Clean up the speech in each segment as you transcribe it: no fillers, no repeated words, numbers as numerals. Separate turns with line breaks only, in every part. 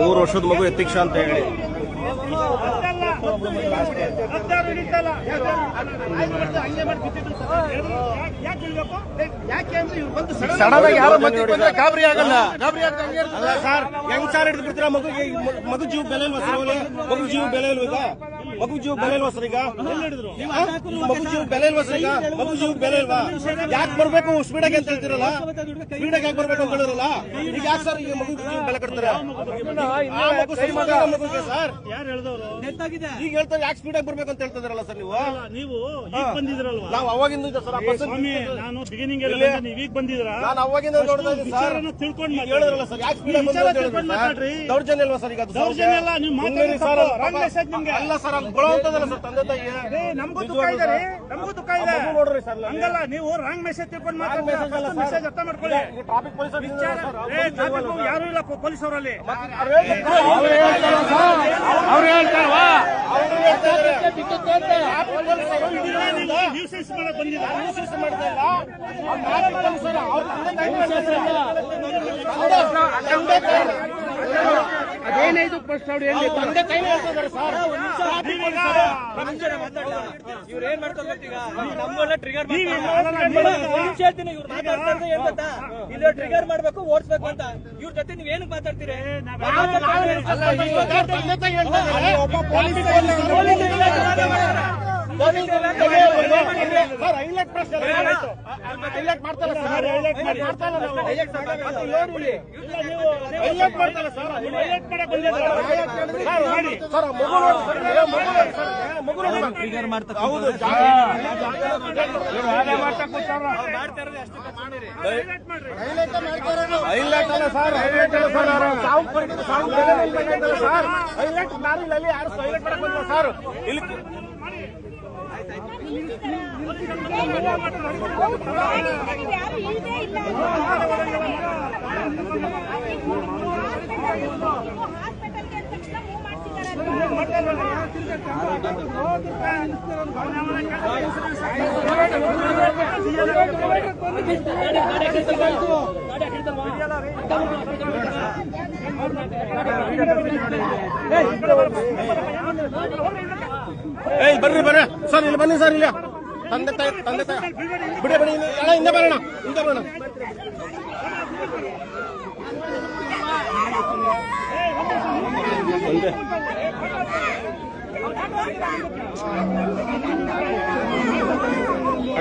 3 ವರ್ಷದ ಮಗು ಯತೀಕ್ಷಾ ಅಂತ ಹೇಳಿ ಗಾಬರಿ ಆಗಲ್ಲ ಸರ್. ಹೆಂಗ್ ಸಾರ್ ಹಿಡಿದು ಬಿಡ್ತೀರಾ ಮಗುಗೆ? ಮಗು ಜೀವ ಬೆಲೆ ಇಲ್ವಾ ಸರ್? ಮಗು ಜೀವ ಬೆಲೆ ಇಲ್ವಾ ಈಗ? ಮಗು ಜೀವ ಬೆಲೆ ಇಲ್ವಾ ಸರ್? ಈಗ ಮಗು ಜೀವ ಬೆಲೆ ಇಲ್ವಾ ಸರ್? ಈಗ ಮಗು ಜೀವ ಬೆಲೆ ಇಲ್ವಾ? ಯಾಕೆ ಬರ್ಬೇಕು ಸ್ಪೀಡಾಗಿ ಅಂತ ಹೇಳ್ತಿರಲ್ಲ? ಸ್ಪೀಡಾಗಿ ಯಾಕೆ ಬರ್ಬೇಕು ಅಂತ ಹೇಳಿರಲ್ಲ? ಈಗ ಯಾಕೆ ಸರ್ ಈಗ ಮಗು ಜೀವ ಬೆಲೆ ಕೊಡ್ತಾರೆ? ಮಗುಗೆ ಸರ್ ಈಗ ಹೇಳ್ತಾರೆ ಯಾಕೆ ಸ್ಪೀಡಾಗಿ ಬರ್ಬೇಕು ಅಂತ ಹೇಳ್ತಿದ್ರಲ್ಲ ಸರ್ ನೀವು?
ಬಂದಿದ್ರಲ್ವಾ?
ನಾವು ಅವಾಗಿಂದ
ನಾನು ಬಿಗಿನಿಂಗ್ ನೀವೀಗ ಬಂದಿದ್ರಾ?
ನಾನು ಅವಾಗಿಂದ ನೋಡ್ತಾ ಇದ್ದೀನಿ ಸರ್.
ತಿಳ್ಕೊಂಡು
ಹೇಳಿದ್ರಲ್ಲ ಸರ್ ಯಾಕೆ ಸ್ಪೀಡಾಗಿ ದೌರ್ಜನ್ಯ ಅಲ್ವಾ ಸರ್? ಈಗ ಅದು
ದೌರ್ಜನ್ಯ ಅಲ್ಲ. ನೀವು
ಅಲ್ಲ ಸರ್, ಅಲ್ಲಿ ಬರೋಂತದಲ್ಲ ಸರ್ ತಂದೆ ತಾಯಿ.
ನಮಗೂ ದುಃಖ ಇದೆ, ನಮಗೂ ದುಃಖ ಇದೆ.
ನೋಡ್ರಿ ಸರ್,
ಹಂಗಲ್ಲ, ನೀವು ರಾಂಗ್ ಮೆಸೇಜ್ ತಿಳ್ಕೊಂಡು ಮೆಸೇಜ್ ಅರ್ಥ ಮಾಡ್ಕೊಳ್ಳಿ.
ಟ್ರಾಫಿಕ್ ಪೊಲೀಸ್
ಯಾರು ಇಲ್ಲ ಪೊಲೀಸ್ ಅವರಲ್ಲಿ.
ಅವ್ರು ಹೇಳ್ತಾರವಾ?
ನ್ಯೂಸೆನ್ಸ್ ಮಾಡಕ್ ಬಂದಿದ್ದಾರೆ. ಅದೇನೈದು ಫಸ್ಟ್ ಅವ್ರು ಹೇಳಿ
ಇವ್ರು ಏನ್ ಮಾಡ್ತಾರೆ ಈಗ? ನಮ್ಮನ್ನ ಟ್ರಿಗರ್ ಇಲ್ಲ ಟ್ರಿಗರ್ ಮಾಡ್ಬೇಕು, ಓಡಿಸ್ಬೇಕು ಅಂತ. ಇವ್ರ ಜೊತೆ ನೀವ್ ಏನಕ್ಕೆ ಮಾತಾಡ್ತೀರಿ? ಟ್ರಿಗರ್ ಮಾಡ್ತಾರೆ. ಹೌದು,
ಹೈಲೈಟ್ ಅಲ್ಲ ಸರ್, ಹೈಲೈಟ್ ಅಲ್ಲ ಸರ್. ಹೈಲೈಟ್ ದಾರಿಯಲ್ಲಿ ಯಾರು ಹೈಲೈಟ್ ಮಾಡಕ್ ಬಂದಿಲ್ಲ ಸರ್. ಇಲ್ಲಿ ಬರ್ರಿ ಬರ್ರಿ ಸರ್, ಇಲ್ಲಿ ಬನ್ನಿ ಸರ್. ಇಲ್ಲ ತಂದೆ ತಾಯಿ ಬಿಡಿ ಬಿಡಿ, ಹಿಂದೆ ಬರೋಣ, ಹಿಂದೆ ಬರೋಣ.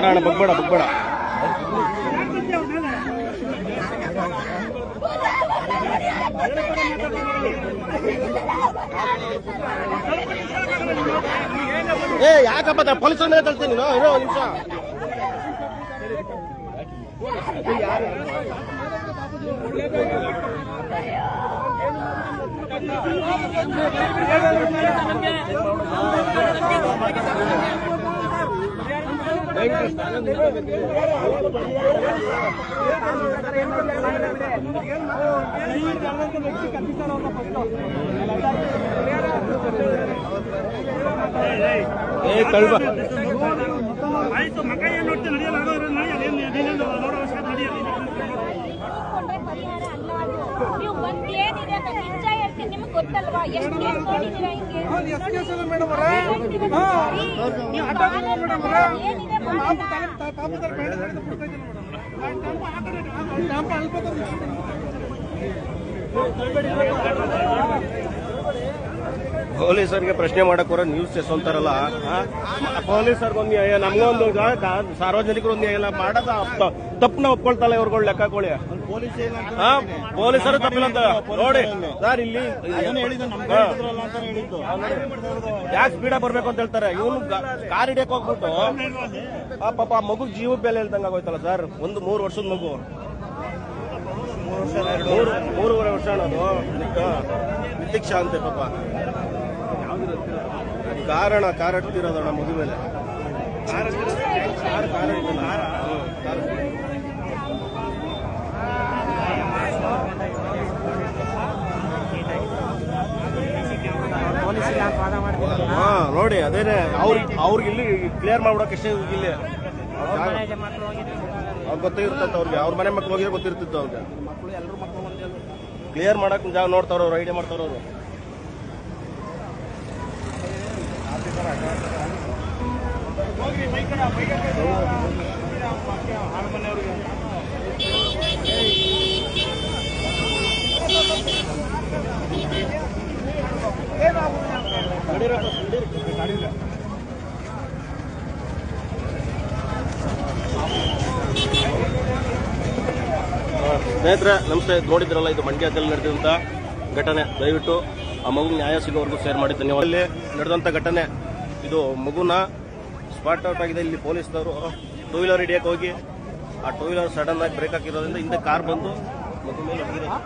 ಅಣ್ಣ ಬಗ್ಬೇಡ ಬಗ್ಬೇಡ. ಯಾಕಪ್ಪ ಪೊಲೀಸರ ಮೇಲೆ ಕಳ್ತೀನಿ ನೀನು? ಇರೋ ನಿಮಿಷ.
ಆಯ್ತು, ಮಗ ಏನ್ ನೋಡ್ತೀನಿ ನಡೆಯಲ್ಲ, ನೋಡೋ ಅವಶ್ಯಕತೆ ನಡೆಯಲ್ಲ.
ನೀವು ಬಂದು ಏನಿದೆ ಅಂತ ನಿಜ ಹೇಳ್ತೀನಿ, ನಿಮ್ಗೆ ಗೊತ್ತಲ್ವಾ? ಎಷ್ಟು ಕೇಸ್ ನೋಡಿದ್ದೀರಾ? ಹಿಂಗೆ
ಪೊಲೀಸರಿಗೆ ಪ್ರಶ್ನೆ ಮಾಡಕ್ ಬರೋ ನ್ಯೂಸ್ ಎಸೊಂತಾರಲ್ಲ, ಪೊಲೀಸರ್ಗೊಂದು ನಮ್ಗೊಂದು ಸಾರ್ವಜನಿಕರು ಒಂದು ಎಲ್ಲ ಮಾಡೋದ ತಪ್ಪನ ಒಪ್ಕೊಳ್ತಲ್ಲ ಇವ್ರುಗಳು ಲೆಕ್ಕಕೊಳ್ಳಿ. ಪೊಲೀಸರು ತಪ್ಪಿಲ್ಲ ಅಂತ ನೋಡಿ ಸರ್. ಇಲ್ಲಿ ಯಾಕೆ ಸ್ಪೀಡ ಬರ್ಬೇಕು ಅಂತ ಹೇಳ್ತಾರೆ. ಇವನು ಕಾರ್ ಹಿಡಿಯಕ್ ಹೋಗ್ಬಿಟ್ಟು ಪಾಪ ಮಗು ಜೀವ ಬೆಲೆ ಹೇಳ್ದಂಗ ಆಗೋಯ್ತಲ್ಲ ಸರ್. 3 ವರ್ಷದ ಮಗು, 3.5 ವರ್ಷ ಅನ್ನೋದು ಯತೀಕ್ಷಾ ಅಂತೆ ಪಾಪ. ಕಾರ್ ಹಡ್ತಿರೋದಣ್ಣ ಮಗು ಮೇಲೆ. ನೋಡಿ ಅದೇನೆ ಅವ್ರಿಗೆ ಇಲ್ಲಿ ಕ್ಲಿಯರ್ ಮಾಡ್ಬಿಡೋಕೆ ಎಷ್ಟೇ ಇಲ್ಲಿ ಅವ್ರಿಗೆ ಗೊತ್ತಿರ್ತಂತ. ಅವ್ರಿಗೆ ಅವ್ರ ಮನೆ ಮಕ್ಳು ಹೋಗಿದ್ರೆ ಗೊತ್ತಿರ್ತಿತ್ತು ಅವ್ರಿಗೆ. ಕ್ಲಿಯರ್ ಮಾಡಕ್ ಜಾಗ ನೋಡ್ತಾವ್ರವ್ರು, ಐಡಿಯಾ ಮಾಡ್ತಾವ್ರವ್ರು. ಸ್ನೇಹಿತರೆ ನಮಸ್ತೆ, ನೋಡಿದ್ರಲ್ಲ ಇದು ಮಂಡ್ಯದಲ್ಲಿ ನಡೆದಂತ ಘಟನೆ. ದಯವಿಟ್ಟು ಆ ಮಗು ನ್ಯಾಯ ಸಿಗೋವರೆಗೂ ಶೇರ್ ಮಾಡಿ ಧನ್ಯವಾದ. ಅಲ್ಲಿ ನಡೆದಂತ ಘಟನೆ ಇದು, ಮಗುನ ಸ್ಪಾಟ್ ಔಟ್ ಆಗಿದೆ. ಇಲ್ಲಿ ಪೊಲೀಸ್ನವರು ಟೂ ವೀಲರ್ ಹಿಡಿಯಕ್ಕೆ ಹೋಗಿ ಆ ಟೂ ವೀಲರ್ ಸಡನ್ ಆಗಿ ಬ್ರೇಕ್ ಹಾಕಿರೋದ್ರಿಂದ ಹಿಂದೆ ಕಾರ್ ಬಂದು ಮಗು ಮೇಲೆ ಹೊಡೆದಿರೋದು.